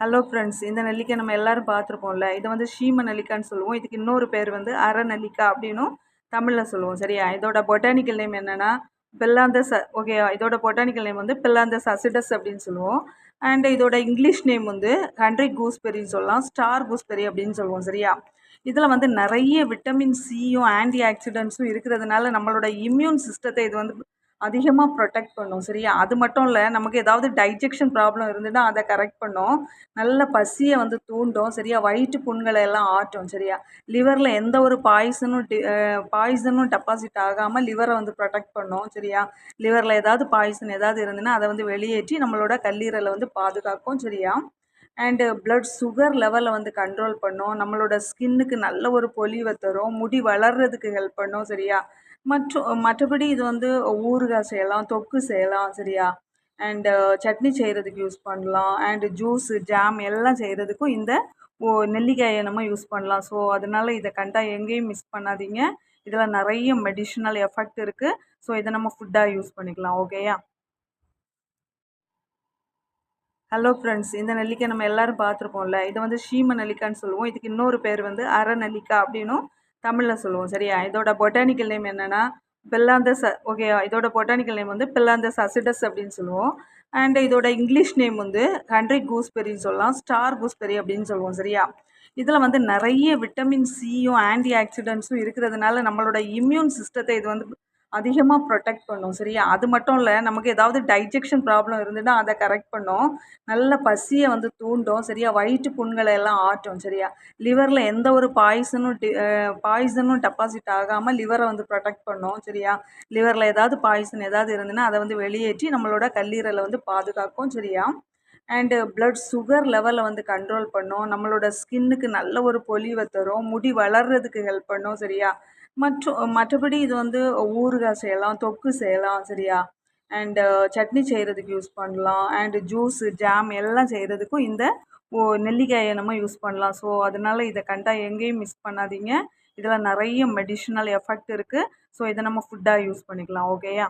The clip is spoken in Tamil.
ஹலோ ஃப்ரெண்ட்ஸ், இந்த நெல்லிக்காய் நம்ம எல்லாரும் பார்த்துருப்போம்ல. இதை வந்து சீம நெல்லிக்காய்ன்னு சொல்லுவோம். இதுக்கு இன்னொரு பேர் வந்து அரை நெல்லிக்காய் அப்படின்னும் தமிழில் சொல்லுவோம். சரியா? இதோட பொட்டானிக்கல் நேம் என்னன்னா பெல்லாந்தஸ். ஓகேயா? இதோட பொட்டானிக்கல் நேம் வந்து பெல்லாந்தஸ் அசிடஸ் அப்படின்னு சொல்லுவோம். அண்ட் இதோட இங்கிலீஷ் நேம் வந்து கண்ட்ரி கூஸ்பெரின்னு சொல்லலாம், ஸ்டார் கூஸ்பெரி அப்படின்னு சொல்லுவோம். சரியா? இதில் வந்து நிறைய விட்டமின் சியும் ஆன்டி ஆக்சிடென்ட்ஸும் இருக்கிறதுனால நம்மளோட இம்யூன் சிஸ்டத்தை இது வந்து அதிகமாக ப்ரொடெக்ட் பண்ணும். சரியா? அது மட்டும் இல்லை, நமக்கு ஏதாவது டைஜெக்ஷன் ப்ராப்ளம் இருந்ததுன்னா அதை கரெக்ட் பண்ணும். நல்ல பசியை வந்து தூண்டும். சரியா? வயிற்று புண்களை எல்லாம் ஆற்றும். சரியா? லிவரில் எந்த ஒரு பாய்சனும் டெபாசிட் ஆகாமல் லிவரை வந்து ப்ரொடெக்ட் பண்ணும். சரியா? லிவரில் ஏதாவது பாய்சன் ஏதாவது இருந்ததுன்னா அதை வந்து வெளியேற்றி நம்மளோட கல்லீரலை வந்து பாதுகாக்கும். சரியா? அண்டு பிளட் சுகர் லெவலை வந்து கண்ட்ரோல் பண்ணும். நம்மளோட ஸ்கின்னுக்கு நல்ல ஒரு பொலிவை தரும். முடி வளர்றதுக்கு ஹெல்ப் பண்ணும். சரியா? மற்றபடி இது வந்து ஊறுகாய் செய்யலாம், தொக்கு செய்யலாம். சரியா? அண்டு சட்னி செய்கிறதுக்கு யூஸ் பண்ணலாம். அண்டு ஜூஸு, ஜாம் எல்லாம் செய்கிறதுக்கும் இந்த நெல்லிக்காயை நம்ம யூஸ் பண்ணலாம். ஸோ அதனால் இதை கண்டா எங்கேயும் மிஸ் பண்ணாதீங்க. இதில் நிறைய மெடிஷனல் எஃபெக்ட் இருக்குது. ஸோ இதை நம்ம ஃபுட்டாக யூஸ் பண்ணிக்கலாம். ஓகேயா? ஹலோ ஃப்ரெண்ட்ஸ், இந்த நெல்லிக்காய் நம்ம எல்லாரும் பார்த்துருப்போம்ல. இதை வந்து சீம நெல்லிக்காய்ன்னு சொல்லுவோம். இதுக்கு இன்னொரு பேர் வந்து அரை நெல்லிக்காய் அப்படின்னும் தமிழில் சொல்லுவோம். சரியா? இதோட பொட்டானிக்கல் நேம் என்னன்னா பெல்லாந்தஸ். ஓகேயா? இதோட பொட்டானிக்கல் நேம் வந்து பெல்லாந்தஸ் அசிடஸ் அப்படின்னு சொல்லுவோம். அண்ட் இதோட இங்கிலீஷ் நேம் வந்து கண்ட்ரி கூஸ்பெரின்னு சொல்லலாம், ஸ்டார் கூஸ்பெரி அப்படின்னு சொல்லுவோம். சரியா? இதில் வந்து நிறைய விட்டமின் சியும் ஆன்டி ஆக்சிடென்ட்ஸும் இருக்கிறதுனால நம்மளோட இம்யூன் சிஸ்டத்தை இது வந்து அதிகமாக ப்ரொடெக்ட் பண்ணும். சரியா? அது மட்டும் இல்லை, நமக்கு ஏதாவது டைஜெக்ஷன் ப்ராப்ளம் இருந்ததுன்னா அதை கரெக்ட் பண்ணும். நல்ல பசியை வந்து தூண்டும். சரியா? வயிற்று புண்களை எல்லாம் ஆற்றும். சரியா? லிவரில் எந்த ஒரு பாய்சனும் டெபாசிட் ஆகாமல் லிவரை வந்து ப்ரொடெக்ட் பண்ணும். சரியா? லிவரில் ஏதாவது பாய்சன் ஏதாவது இருந்ததுன்னா அதை வந்து வெளியேற்றி நம்மளோட கல்லீரலை வந்து பாதுகாக்கும். சரியா? அண்டு பிளட் சுகர் லெவலை வந்து கண்ட்ரோல் பண்ணும். நம்மளோட ஸ்கின்னுக்கு நல்ல ஒரு பொலிவை தரும். முடி வளர்றதுக்கு ஹெல்ப் பண்ணும். சரியா? மற்றபடி இது வந்து ஊறுகாய் செய்யலாம், தொக்கு செய்யலாம். சரியா? அண்டு சட்னி செய்கிறதுக்கு யூஸ் பண்ணலாம். அண்டு ஜூஸு, ஜாம் எல்லாம் செய்கிறதுக்கும் இந்த நெல்லிக்காயை நம்ம யூஸ் பண்ணலாம். ஸோ அதனால் இதை கண்டா எங்கேயும் மிஸ் பண்ணாதீங்க. இதில் நிறைய மெடிஷனல் எஃபெக்ட் இருக்குது. ஸோ இதை நம்ம ஃபுட்டாக யூஸ் பண்ணிக்கலாம். ஓகேயா?